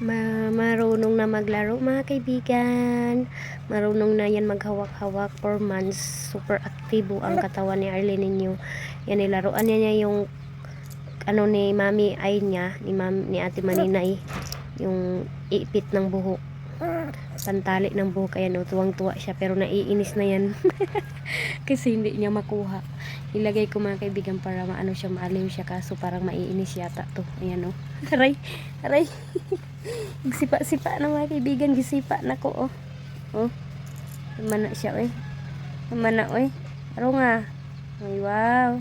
Marunong na maglaro mga kaibigan. Marunong na yan maghawak-hawak. 4 months. Super aktibo ang katawan ni Arlene ninyo. Yan, nilaruan niya yung ano ni Mami ay niya, ni Ate Maninay. Yung ipit ng buhok. Pantali ng buhok. Ayan, tuwang-tuwa siya. Pero naiinis na yan. Kasi hindi niya makuha. Ilagay ko mga kaibigan para maano siya, maalim siya. Kaso parang maiinis yata to. Ayan o. Aray. Aray. Gisipa-sipa na mga kaibigan. Gisipa na ko, oh. Oh. Mana siya, oy. Mana, oy. Aro nga. Ay, wow.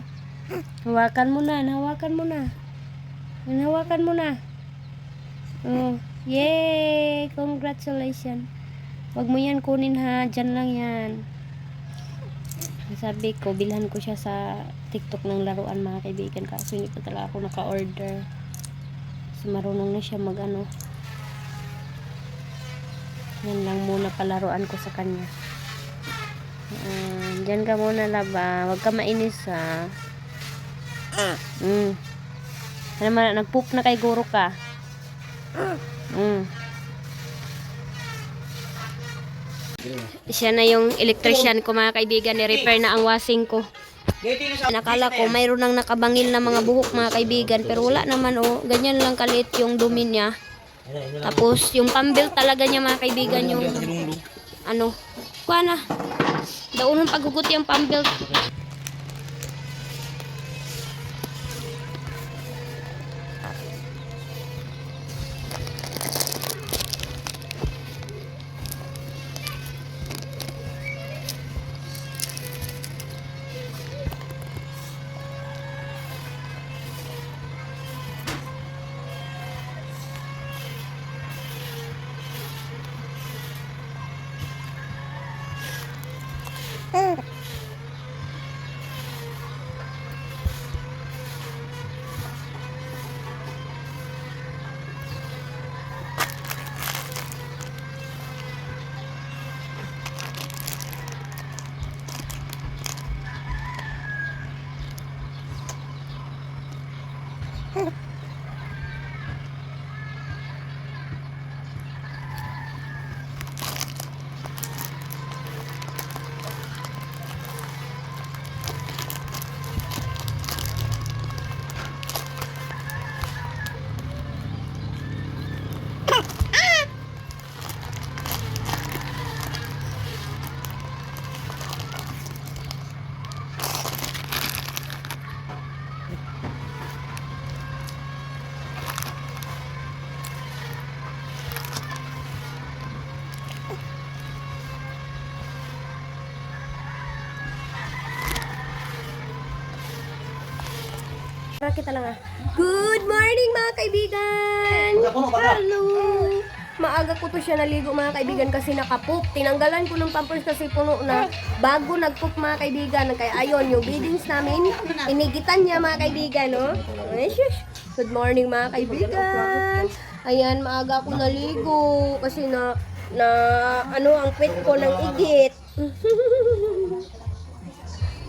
Hawakan mo na. Hawakan mo na. Hawakan mo na. Oh. Yay! Congratulations. Wag mo yan kunin ha. Diyan lang yan. Sabi ko, bilhan ko siya sa TikTok ng laruan mga kaibigan. Kaso hindi pa talaga ako naka-order. So, marunong na siya mag-ano. Yan lang muna palaruan ko sa kanya. Diyan ka muna, laba. Huwag ka mainis, ha. Ano man, nag-poop na kay guro ka. Siya na yung electrician ko mga kaibigan. Ni-repair na ang washing ko. Nakala ko mayroon nang nakabangil na mga buhok mga kaibigan. Pero wala naman, oh. Ganyan lang kaliit yung dumi niya. Tapos yung pambil talaga niya mga kaibigan, yung ano, kuha na daunong paghugot yung pambil. Kita lang, ah. Good morning mga kaibigan. Hello. Maaga ko to siya naligo mga kaibigan kasi nakapoop. Tinanggalan ko ng pampers kasi puno na. Bago nagpoop mga kaibigan. Kaya ayun, yung beadings namin, inigitan niya mga kaibigan, no? Good morning mga kaibigan. Ayan, maaga ko naligo kasi na ano ang pet ko ng igit.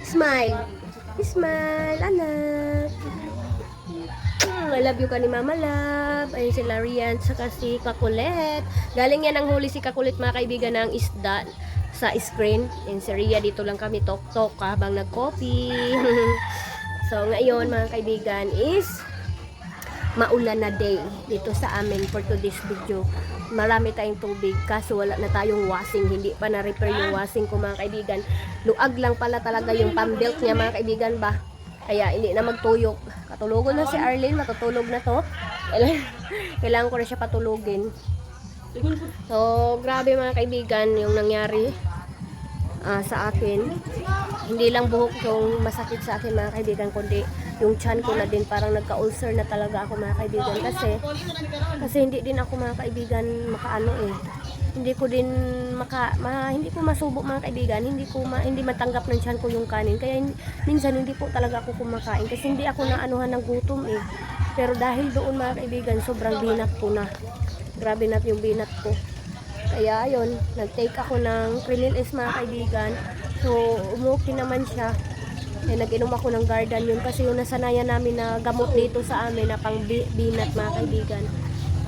Smile. Smile, anak. I love you ka ni Mama Love. Ayun si Larian, saka si Kakulit. Galing yan ang huli si Kakulit mga kaibigan ng isda sa screen. Yung si Ria, dito lang kami tok-tok habang nag-coffee. So ngayon mga kaibigan is maulan na day dito sa amin for today's video. Marami tayong tubig kaso wala na tayong washing. Hindi pa na-repair yung washing ko mga kaibigan. Luag lang pala talaga yung pambelt niya mga kaibigan ba. Kaya hindi na magtuyok. Katulugon na si Arlene, matutulog na to. Kailangan ko na siya patulugin. So, grabe mga kaibigan yung nangyari sa akin. Hindi lang buhok yung masakit sa akin mga kaibigan, kundi yung tiyan ko na din, parang nagka-ulcer na talaga ako mga kaibigan. Kasi hindi din ako mga kaibigan makaano eh. Hindi ko din hindi ko masubo mga kaibigan, hindi matanggap ng tiyan ko yung kanin. Kaya minsan hindi po talaga ako kumakain kasi hindi ako naanuhan ng gutom eh. Pero dahil doon mga kaibigan, sobrang binat ko na. Grabe na yung binat ko. Kaya ayun, nag-take ako ng Crenil S mga kaibigan. So umuwi naman siya. Eh, nag-inom ako ng Gardan yun kasi yung nasanayan namin na gamot dito sa amin na pang binat mga kaibigan.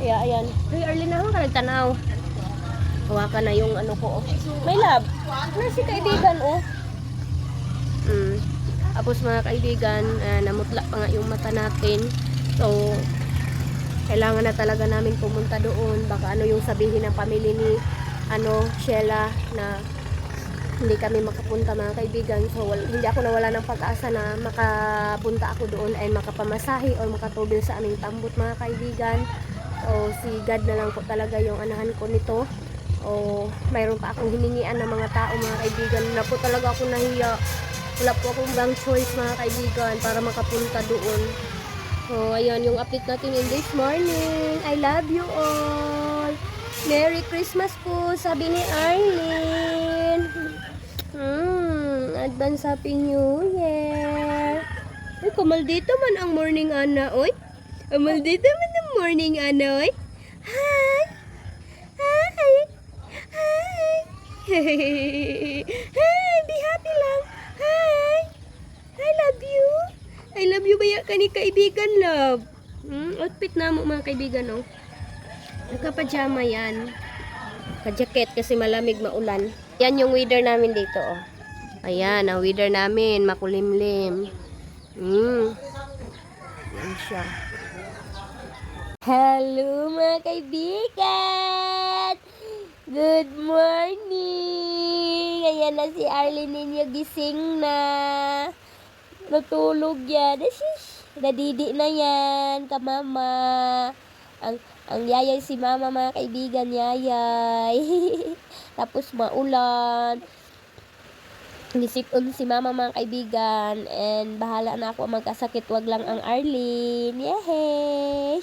Ayan. Hey, Arlene, naman ka nagtanaw. Hawakan na yung ano ko. Oh. May love. Ano si kaibigan, oh. Tapos mga kaibigan, namutla pa nga yung mata natin. So, kailangan na talaga namin pumunta doon. Baka ano yung sabihin ng pamilya ni Sheila na hindi kami makapunta mga kaibigan. So, hindi ako nawala ng pag-asa na makapunta ako doon ay makapamasahe o makatubil sa aming tambot mga kaibigan. So, si God na lang po talaga yung anahan ko nito. O, mayroon pa akong hiningian ng mga tao mga kaibigan. Na po talaga ako nahiya. Wala po akong bang choice mga kaibigan para makapunta doon. So, ayan yung update natin in this morning. I love you all. Merry Christmas po, sabi ni Arlene. Advance Happy New Year. Ay, kumaldito man ang morning ana, oy. Kumaldito man ang morning ana, oy. Hi. Hi. Hi. Hi, be happy lang. Hi. I love you. I love you baya ka ni kaibigan, love. Outfit na mo mga kaibigan, oh. Nagka-pajama yan. Ka-jacket kasi malamig, maulan. Yan yung weather namin dito, oh. Ayan, ang weather namin, makulimlim. Yan siya. Hello mga kaibigan! Good morning! Ayan na si Arlene ninyo, gising na. Natulog yan. Nadidi na yan, kamama. Ang yayay si mama mga kaibigan, yayay. Tapos maulan. Nisipon si mama mga kaibigan. And bahala na ako magkasakit. Wag lang ang Arlene. Yehey!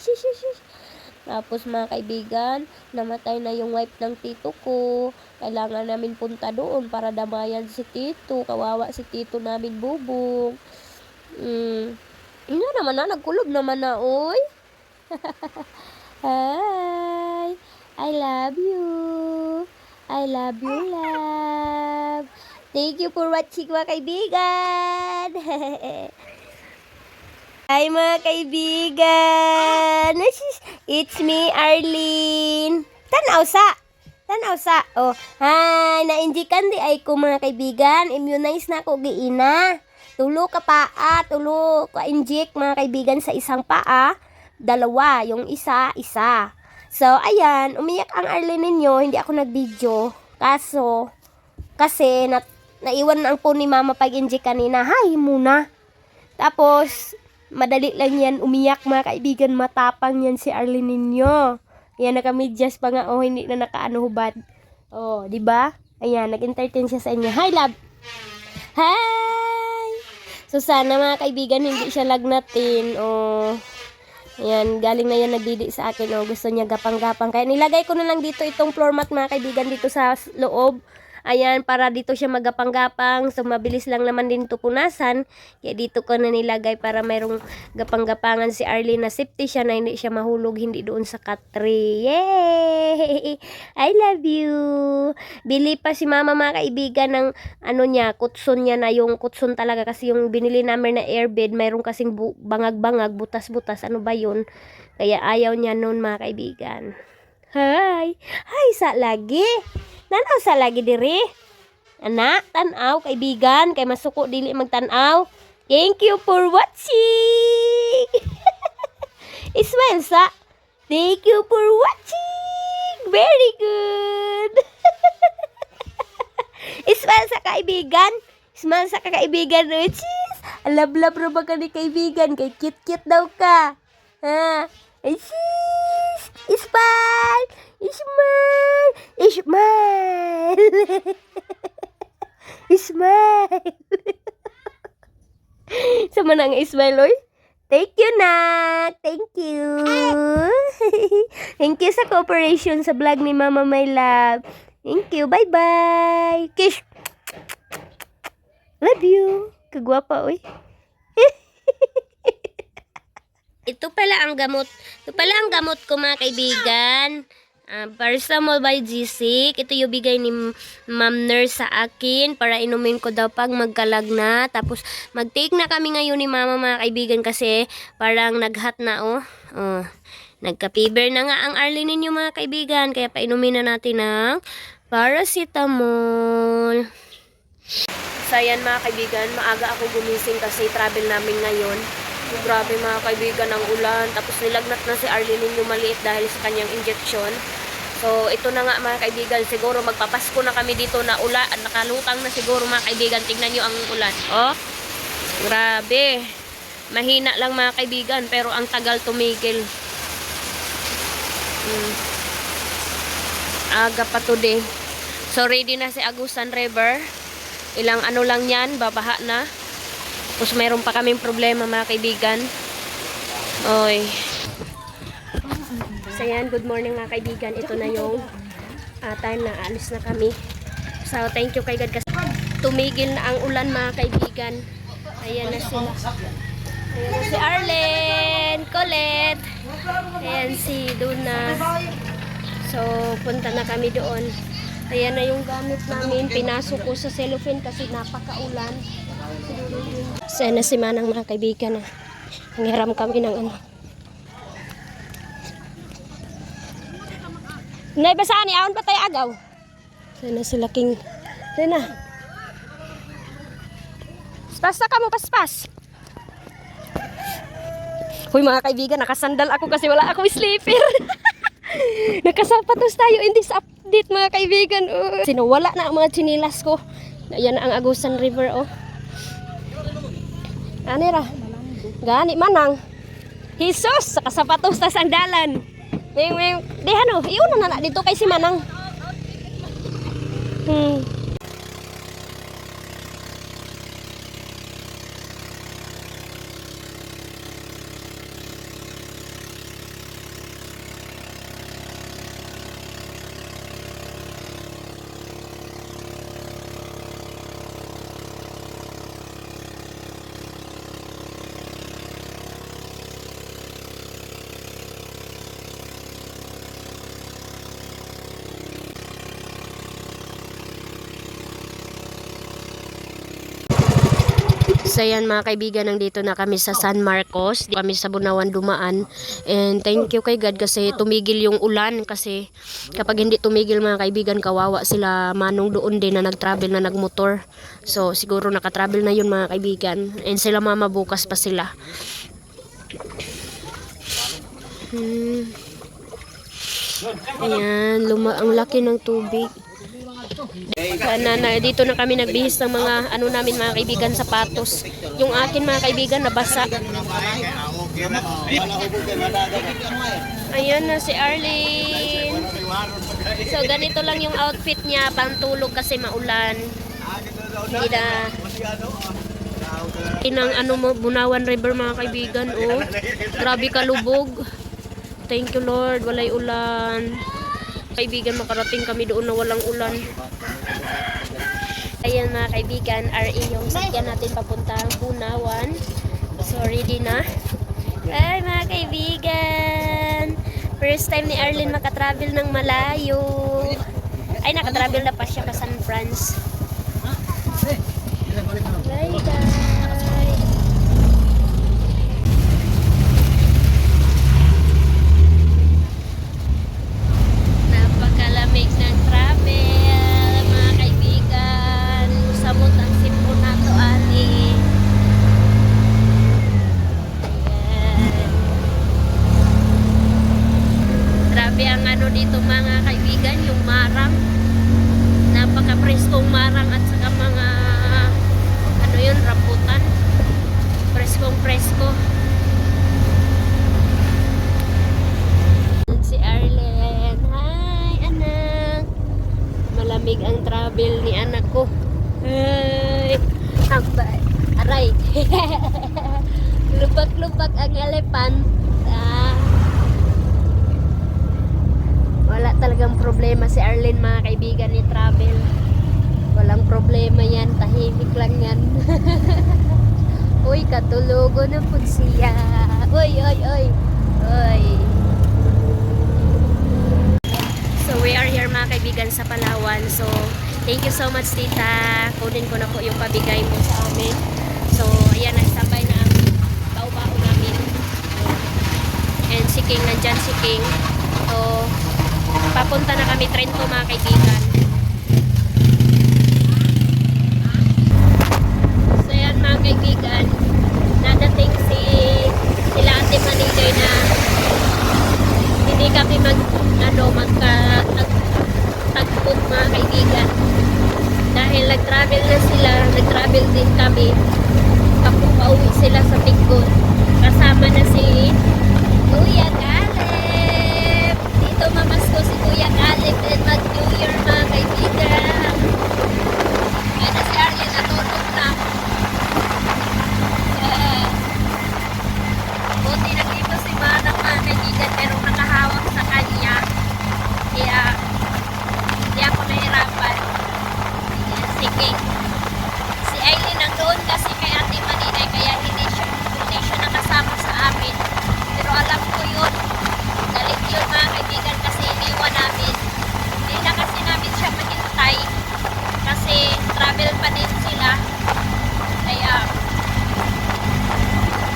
Tapos mga kaibigan, namatay na yung wife ng tito ko. Kailangan namin punta doon para damayan si tito. Kawawa si tito namin, bubong. Ina naman na, nagkulob naman na, oy. Hi! I love you. I love you, love. Thank you for watching mga kaibigan. Hi mga kaibigan. It's me, Arlene. Tanaw sa. Oh, hi. Na-injikan di ay ko mga kaibigan. Immunize na ako giina. Tulo ka paa. Tulo ka inject mga kaibigan sa isang paa. 2. Yung isa. So, ayan. Umiyak ang Arlene ninyo. Hindi ako nag-video. Kasi naiwan ang po ni mama pag-inject kanina. Hi muna. Tapos, madali lang yan umiyak mga kaibigan. Matapang yan si Arlene ninyo. Ayan, naka-medyas pa nga. Oh, hindi na nakaano-hubad. Oh, di ba? Ayan, nag-entertain siya sa inyo. Hi, love! Hi! So, sana mga kaibigan, hindi siya lagnatin. Oh, ayan, galing na yan nagdidi sa akin. Oh, gusto niya gapang-gapang. Kaya nilagay ko na lang dito itong floor mat mga kaibigan dito sa loob. Ayan, para dito siya magapang-gapang. So, mabilis lang naman din ito punasan. Kaya dito ko na nilagay para mayroong gapang-gapangan si Arlene na safety siya na hindi siya mahulog, hindi doon sa cut-tree. Yay! I love you! Bili pa si mama mga kaibigan ng kutson niya na yung kutson talaga. Kasi yung binili namin na airbed, mayroong kasing bangag-bangag, butas-butas. Ano ba yun? Kaya ayaw niya noon mga kaibigan. Hi! Hi sa lagi! Tanaw sa lagi diri. Anak, tanaw kaibigan, kay masuko dili magtanaw. Thank you for watching. Ismail sa. Thank you for watching. Very good. Ismail sa kaibigan. Ismail sa kaibigan. Cheese. Alab-lab ra ba ka ni kaibigan? Kay cute-cute daw ka. Ha? Ay, cheese. Ismail. Ismail! Ismail! Sama na nga Ismail, oy. Thank you, Nak. Thank you. Thank you sa cooperation sa vlog ni Mama My Love. Thank you. Bye-bye. Kiss. Love you. Kagwapa, oy. Ito pala ang gamot. Ito pala ang gamot ko mga kaibigan. Paracetamol by GC. Ito yung bigay ni ma'am nurse sa akin para inumin ko daw pag magkalagna. Tapos mag-take na kami ngayon ni mama mga kaibigan kasi parang naghat na Nagka-fever na nga ang Arlene ninyo mga kaibigan. Kaya painumin na natin ng paracetamol. So ayan mga kaibigan, maaga ako gumising kasi travel namin ngayon. So, grabe mga kaibigan ang ulan. Tapos nilagnat na si Arlene ninyo maliit dahil sa kanyang injection. So ito na nga mga kaibigan, siguro magpapasko na kami dito na ulan. Nakalutang na siguro mga kaibigan. Tingnan nyo ang ulan. Oh, grabe. Mahina lang mga kaibigan pero ang tagal tumigil. Aga pa today. So ready na si Agusan River. Ilang ano lang yan, babaha na. Tapos mayroon pa kaming problema mga kaibigan. Oy. So yan, good morning mga kaibigan. Ito na yung time na alis na kami. So thank you kay God kasi tumigil na ang ulan mga kaibigan. Ayan na sila. Ayan na si Arlene, Colette. Ayan si Duna. So punta na kami doon. Ayan na yung gamit namin. Pinasok ko sa cellophane kasi napakaulan. So ayan na si Manang mga kaibigan. Nanghiram kami ng ano. Nay, basaan ni aon pa tayo agaw. So ayan na si Laking. Ayan na. Paspas ka mo, paspas. Hoy mga kaibigan, nakasandal ako kasi wala akong sleeper. Nakasapatos tayo in this update mga kaibigan. Sinawala na ang mga chinilas ko. Ayan ang Agusan River oh. Anira. Gani manang. Jesus, nakasapatos ta sandalan. May dehano, iuna na dito kay si Manang. So yan mga kaibigan, nandito na kami sa San Marcos. Kami sa Bunawan dumaan. And thank you kay God kasi tumigil yung ulan. Kasi kapag hindi tumigil mga kaibigan, kawawa sila Manong doon din na nag-travel na nagmotor. So siguro nakatravel na yun mga kaibigan. And sila mama bukas pa sila. Ayan, ang laki ng tubig. Dito na kami nagbihis ng mga ano namin mga kaibigan, sapatos. Yung akin mga kaibigan nabasa. Ayan na si Arlene. So ganito lang yung outfit niya, pantulog kasi maulan. Hindi na inang ano mo, Bunawan River mga kaibigan oh. Grabe kalubog. Thank you Lord, walay ulan. Kaibigan, makarating kami doon na walang ulan. Ayan mga kaibigan, RE yung sakyan natin papuntang Bunawan. So ready na. Ay mga kaibigan, first time ni Arlene makatravel ng malayo. Ay nakatravel na pa siya pa San Francisco. Bye bye. Napakalamig ng travel mga kaibigan. Samot ang sipon na to ani. Ayan. Grabe ang ano dito mga kaibigan, yung marang. Napaka-preskong marang at saka mga ano yun, rambutan. Preskong presko. Si Arlene. Hi anak. Malamig ang travel ni anak ko. Ay, hambay. Aray. Lubak-lubak ang elephant. Wala talagang problema si Arlene mga kaibigan ni travel. Walang problema yan, tahimik lang yan. Uy, katulugo na po siya. Uy, uy, uy. Uy. So we are here mga kaibigan sa Palawan. So thank you so much tita. Kunin ko na po yung pabigay mo sa amin. So ayan, nagstambay na ang bao-bao namin. And King, nandyan si King. So, papunta na kami Trento mga kaibigan. So, yan mga kaibigan, nadating sila Ate Manigay na hindi kami magtagpog mga kaibigan. Dahil nag-travel na sila, nag-travel din kami. Pauwi sila sa Tigod. Kasama na si Kuya Caleb. Dito mamasko si Kuya Caleb and mag-New Year mga kaibigan. Kaya na si Arlene natulog na. Buti nag-ipo si Manang mga kaibigan pero nakahawak sa kanya. Kaya hindi ako nahirapan. Sige. Si Aileen nandoon kasi kay Ate Maninay kaya hindi siya nakasama sa amin. Pero alam ko yun. Galit yun mga kaibigan kasi iniwan namin. Hindi na kasi namin siya maghintay kasi travel pa din sila. Kaya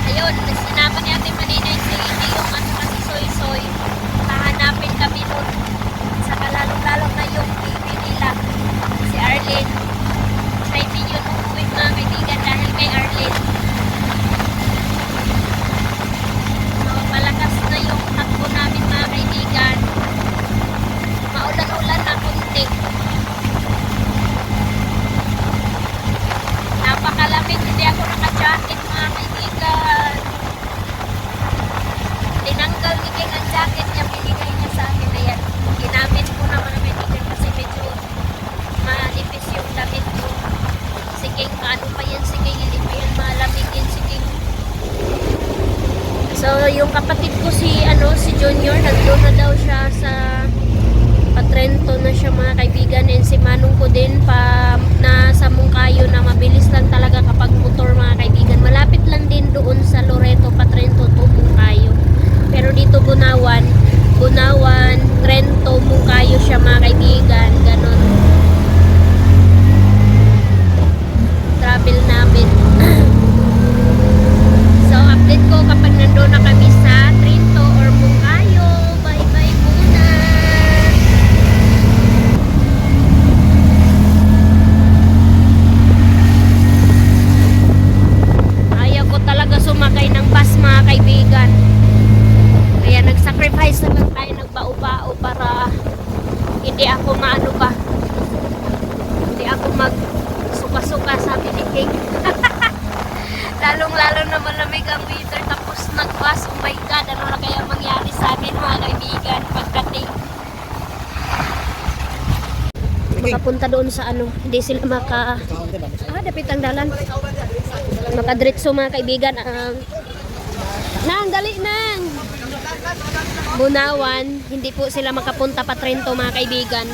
ayun, sinama ni Ate Maninay si hindi yung kasi soy-soy. Hahanapin kami nun. Saka lalong-lalong na yung baby nila. Si Arlene. Siya hindi yun umuwi mga kaibigan dahil kay Arlene. So, malakas na yung takbo namin mga kaibigan. Maulan-ulan na kunti. Napakalamig. Hindi ako naka-jacket mga kaibigan. Tinanggal ni King ang jacket niya. Binigay niya sa akin. Ayan. Ginamit ko na mga kaibigan kasi medyo manipis yung damit ko. Si King, ano pa yan si King? Hindi pa yan malamig yan si King. So, yung kapatid ko si Junior, nandun na daw siya sa Patrento na siya mga kaibigan. And si Manong ko din na sa Mungkayo na mabilis lang talaga kapag motor mga kaibigan. Malapit lang din doon sa Loreto, Patrento to Mungkayo. Pero dito Bunawan, Trento, Mungkayo siya mga kaibigan. Ganon. Travel namin. So, update ko kapag nandoon na kami sa Trento or Mungkayo. Bye-bye muna. Ayaw ko talaga sumakay ng bus mga kaibigan. Kaya nag-sacrifice na lang tayo, nagbao-bao para hindi ako hindi ako suka sabi ni King. Lalong-lalo na malamig ang weather tapos nag-bus. Oh my God, ano na kaya mangyari sa amin mga kaibigan pagdating. Makapunta doon sa hindi sila dapit ang dalan. Makadritso mga kaibigan. Nang, dali nang! Bunawan, hindi po sila makapunta pa Trento mga kaibigan.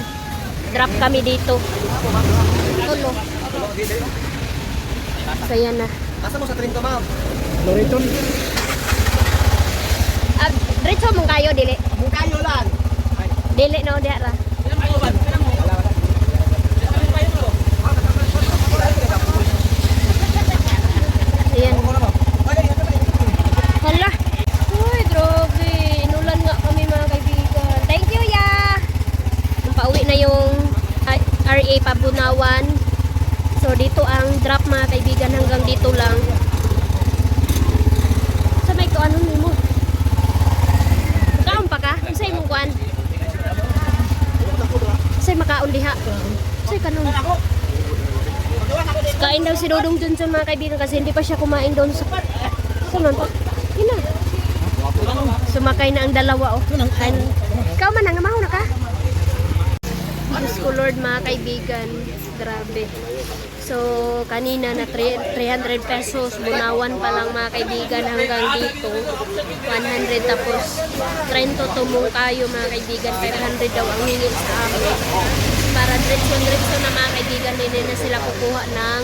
Drop kami dito. Tulo. So yan na. Asa mo sa Trento, ma'am? Loreto. Diretso mong kayo, dili. Mungkayo lang. Dili no, diara. Ayan. Hala. Uy, grabe. Inulan nga kami mga kaibigan. Thank you, ya. Pauwi na yung RA Pabunawan. So, dito ang drop mga kaibigan. Hanggang dito lang. Sabay ko, ano mo? Kaon pa ka? Isay mong kuan? Isay makaon diha? Isay kanong? Kain daw si Dodong Johnson mga kaibigan kasi hindi pa siya kumain doon sa... Saan pa? Hina. Sumakay na ang dalawa, oh. Ikaw man, nangamaho na ka? Diyos ko Lord mga kaibigan. Grabe. So, kanina na 300 pesos. Bunawan pa lang mga kaibigan hanggang dito. 100 tapos Trento to Mungkayo mga kaibigan. 500 daw ang hingin sa amin. Para diretso na mga kaibigan. Hindi na sila kukuha ng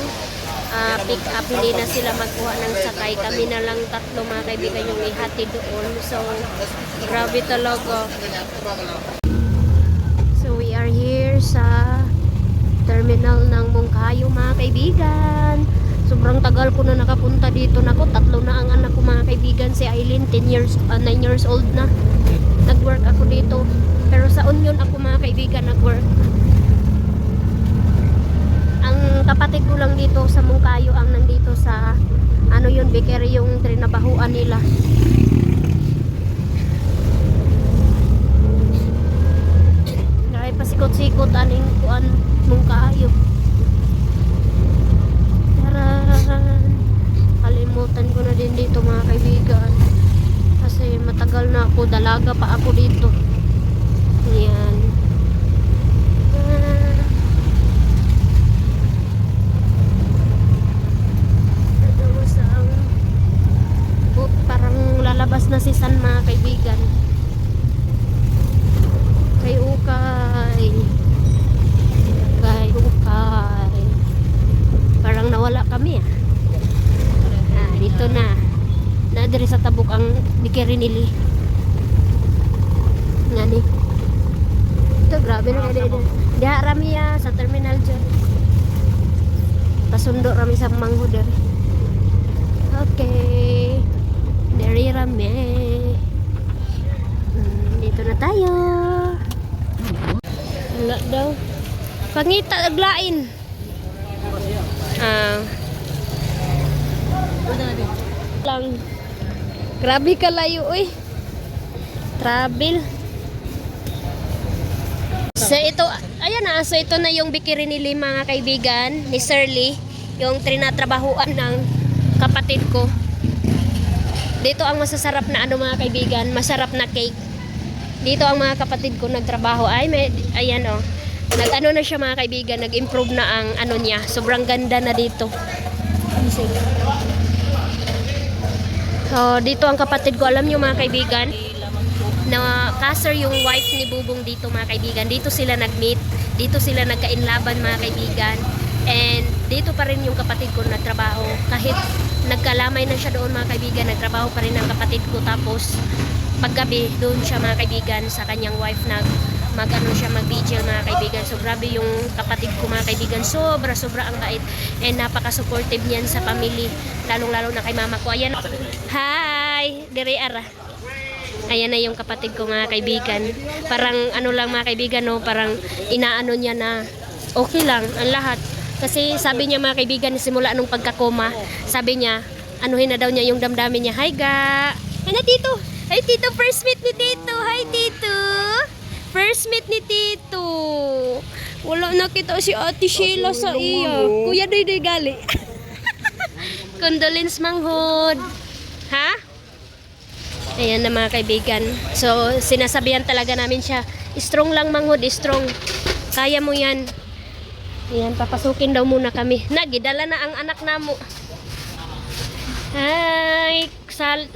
pick up. Hindi na sila magkuha ng sakay. Kami na lang tatlo mga kaibigan yung ihati doon. So, grabe talaga. So, we are here sa terminal ng Mungkayo mga kaibigan. Sobrang tagal ko na nakapunta dito. Nako, 3 na ang anak ko mga kaibigan. Si Aileen, 9 years old na. Nag-work ako dito. Pero sa Union ako mga kaibigan nag-work. Ang kapatid ko lang dito sa Mungkayo ang nandito sa ano yun, bakery yung trinabahuan nila. Dahil pasikot-sikot aning kuan Mungkayo. Kalimutan ko na din dito mga kaibigan kasi matagal na ako, dalaga pa ako dito. Ayan. Parang lalabas na si San mga kaibigan. Kay Ukay. Parang nawala kami dito na nadiri sa tabok ang bakery nili nga ni ito grabe na kayo diha rami sa terminal dyan pasundo rami sa mangho dari. Okay, dari rami dito na tayo. Wala daw pangita aglain lang. Grabe ka layo travel. So ito, ayan na, so ito na yung bakery nila mga kaibigan ni Shirley, yung trinatrabahuan ng kapatid ko. Dito ang masasarap na ano mga kaibigan, masarap na cake. Dito ang mga kapatid ko nagtrabaho. Ayan nag-ano na siya mga kaibigan, nag-improve na ang ano niya. Sobrang ganda na dito. So, dito ang kapatid ko, alam niyo mga kaibigan, na Kasser yung wife ni Bubong dito mga kaibigan. Dito sila nag-meet, dito sila nagkainlaban mga kaibigan. And dito pa rin yung kapatid ko nagtrabaho. Kahit nagkalamay na siya doon mga kaibigan, nagtrabaho pa rin ang kapatid ko. Tapos paggabi doon siya mga kaibigan sa kanyang wife mag-vigil mga kaibigan. So grabe yung kapatid ko mga kaibigan, sobra ang bait and napaka-supportive niyan sa family, lalong-lalo na kay mama ko. Ayan, hi, dire ara. Ayan na yung kapatid ko mga kaibigan. Parang ano lang mga kaibigan parang inaano niya na okay lang ang lahat. Kasi sabi niya mga kaibigan, simula nung pagkakoma, sabi niya, anuhin na daw niya yung damdamin niya. Hi ga! Ano tito? Hi tito, first meet ni tito. Hi tito! First meet ni tito. Wala nakita si Ate Sheila sa iya. Kuya Doy gali. Condolence manghod. Ha? Ayan na mga kaibigan. So, sinasabihan talaga namin siya, strong lang manghod, strong. Kaya mo yan. Ayan, papasukin daw muna kami. Nagidala na ang anak namo. Hi!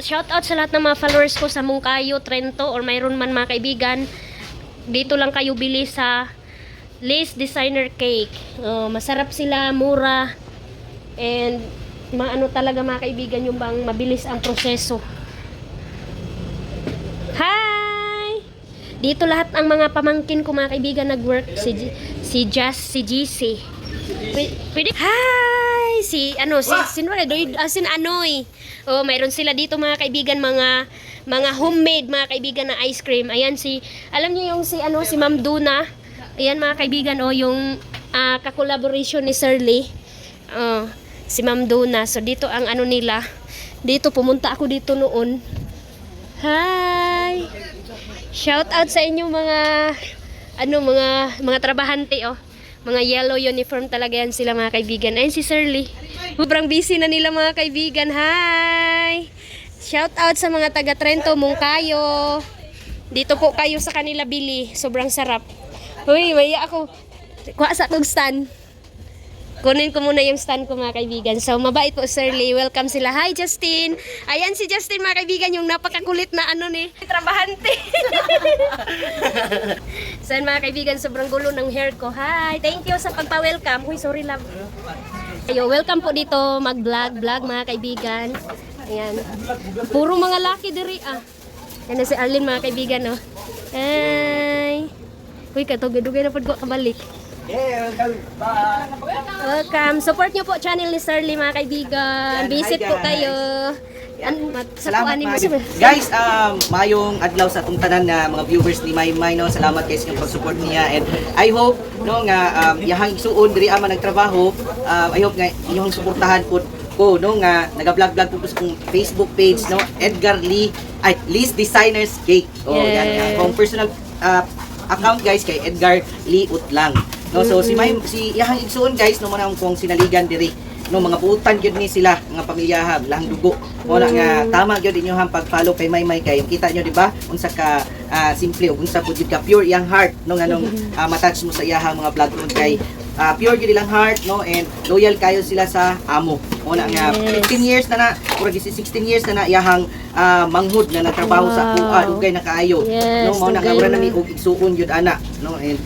Shout out sa lahat ng mga followers ko sa Mungkayo, Trento, or mayroon man mga kaibigan. Dito lang kayo bili sa Lace Designer Cake. Masarap sila, mura. And ano talaga mga kaibigan, yung bang mabilis ang proseso. Hi! Dito lahat ang mga pamangkin ko mga kaibigan nag-work. Si GC. Pwede? Hi! Sino Anoy. Mayroon sila dito mga kaibigan, mga homemade mga kaibigan na ice cream. Ayan alam niyo yung si Ma'am Duna. Ayan mga kaibigan yung ka-collaboration ni Shirley. Si Ma'am Duna. So dito ang ano nila. Dito pumunta ako dito noon. Hi! Shout out sa inyo mga trabahante Mga yellow uniform talaga yan sila mga kaibigan. Ayun si Shirley. Sobrang busy na nila mga kaibigan. Hi! Shout out sa mga taga Trento, Mungkayo. Dito po kayo sa kanila bili. Sobrang sarap. Uy, maya ako. Kuha sa akong stand. Kunin ko muna yung stand ko mga kaibigan. So, mabait po Shirley. Welcome sila. Hi Justin. Ayan si Justin mga kaibigan. Yung napakakulit na trabahante. So, mga kaibigan, sobrang gulo ng hair ko. Hi. Thank you sa pagpa-welcome. Uy, sorry love. Ayo, welcome po dito mag-vlog mga kaibigan. Ayan. Puro mga laki diri Yan na si Arlene mga kaibigan Hi. Uy, katugay-dugay na po ko kabalik. Yeah, welcome. Bye. Welcome. Support nyo po channel ni Sirly mga kaibigan. Yan, Visit hi, po guys. kayo. Salamat guys, mayong adlaw sa atong tanan na mga viewers ni Maymay no. Salamat guys ng pag-support niya and I hope no nga yahang igsuon diri ama nagtrabaho, I hope nga inyong suportahan po ko no nga naga-vlog po sa kong Facebook page no, Edgar Lee ay Lee's Designers Cake. Oh, yan nga. Kung personal account guys kay Edgar Lee Utlang. No, so si yahang igsuon guys no man kung sinaligan diri no mga buutan gyud ni sila nga pamilyahan lahang dugo mo na nga tama gyud inyo ang pag-follow kay Maymay kay kita nyo di ba unsa ka simple ug unsa pud gyud ka pure iyang heart no nganong matouch mo sa iyahang mga vlog tungod kay pure gyud ilang heart no and loyal kayo sila sa amo mo na nga 15 years na murag 16 years na iyahang manghud na nagtrabaho sa kuha dugay na kaayo no mo na nga wala na mi og igsuon gyud ana no and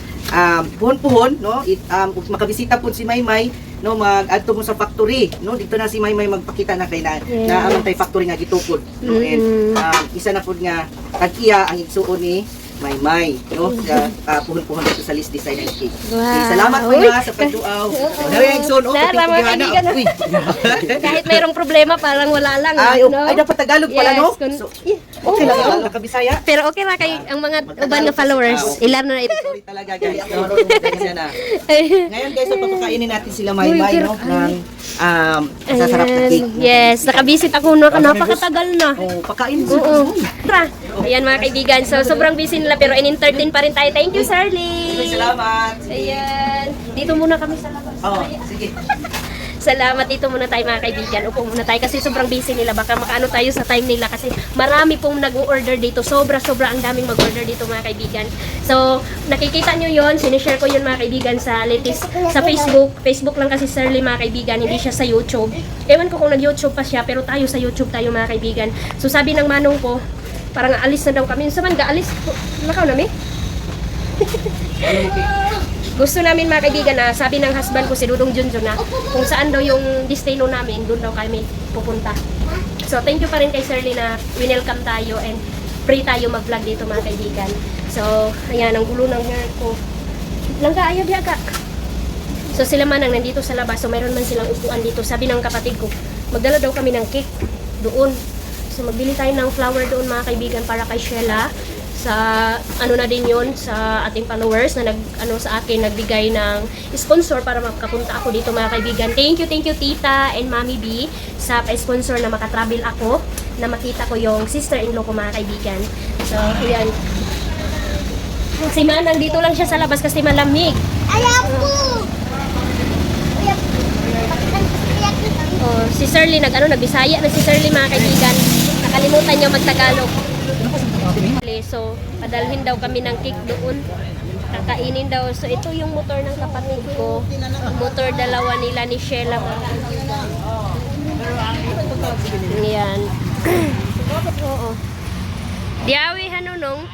puhon-puhon no ug makabisita pud si Maymay no mag-adto mo sa factory no dito na si Maymay magpakita na kay na amang tay factory nga gitukod no and isa na pud nga tag-iya ang igsuon ni Maymay no puhon-puhon dito sa Lee's Designers Cake. Okay, salamat po nga sa pagduaw. Dari ang igsuon Salamat, kaibigan. Kahit mayroong problema parang wala lang no? Ay dapat Tagalog pala no. So, okay lang Oo. ang nakabisaya. Pero okay ra kay ang mga uban nga followers. Ilan na ito. Sorry talaga guys. Na. Ngayon guys, papakainin natin sila Maymay no ng sasarap na cake. Yes, nakabisit ako no, napakatagal na. Oh, pakain Oo. Tara. Ayan mga kaibigan. So sobrang busy nila pero in-entertain pa rin tayo. Thank you, Sirly. Salamat. Ayan. Dito muna kami sa labas. Oh, sige. Salamat, dito muna tayo mga kaibigan. Upo muna tayo kasi sobrang busy nila. Baka makaano tayo sa time nila kasi marami pong nag-order dito. Sobra-sobra ang daming mag-order dito mga kaibigan. So, nakikita nyo yon, sinishare ko yun mga kaibigan sa latest, sa Facebook. Facebook lang kasi Sirly mga kaibigan, hindi siya sa YouTube. Ewan ko kung nag-YouTube pa siya, pero tayo sa YouTube tayo mga kaibigan. So, sabi ng manong ko, parang aalis na daw kami. Saman, gaalis, lakaw namin? Gusto namin mga kaibigan na sabi ng husband ko si Dudong Junjun na kung saan daw yung destino namin, doon daw kami pupunta. So thank you pa rin kay Sirly na winelcome tayo and free tayo mag-vlog dito mga kaibigan. So ayan, ang gulo ng hair ko. Langga, ayaw biya ka. So sila man ang nandito sa labas, so mayroon man silang upuan dito. Sabi ng kapatid ko, magdala daw kami ng cake doon. So magbili tayo ng flower doon mga kaibigan para kay Sheila. Sa ano na din yun sa ating followers na sa akin nagbigay ng sponsor para makapunta ako dito mga kaibigan. Thank you Tita and Mami B sa pa-sponsor na makatravel ako na makita ko yung sister-in-law ko mga kaibigan. So ayan, si Manang dito lang siya sa labas kasi malamig. Ayaw ko! Oh, si Sirly nagbisaya na si Sirly mga kaibigan. Nakalimutan niya magtagalog. So, padalhin daw kami ng cake doon. Kakainin daw. So, ito yung motor ng kapatid ko. Motor dalawa nila ni Sheila. Yan. Oo. Diawi hanunong.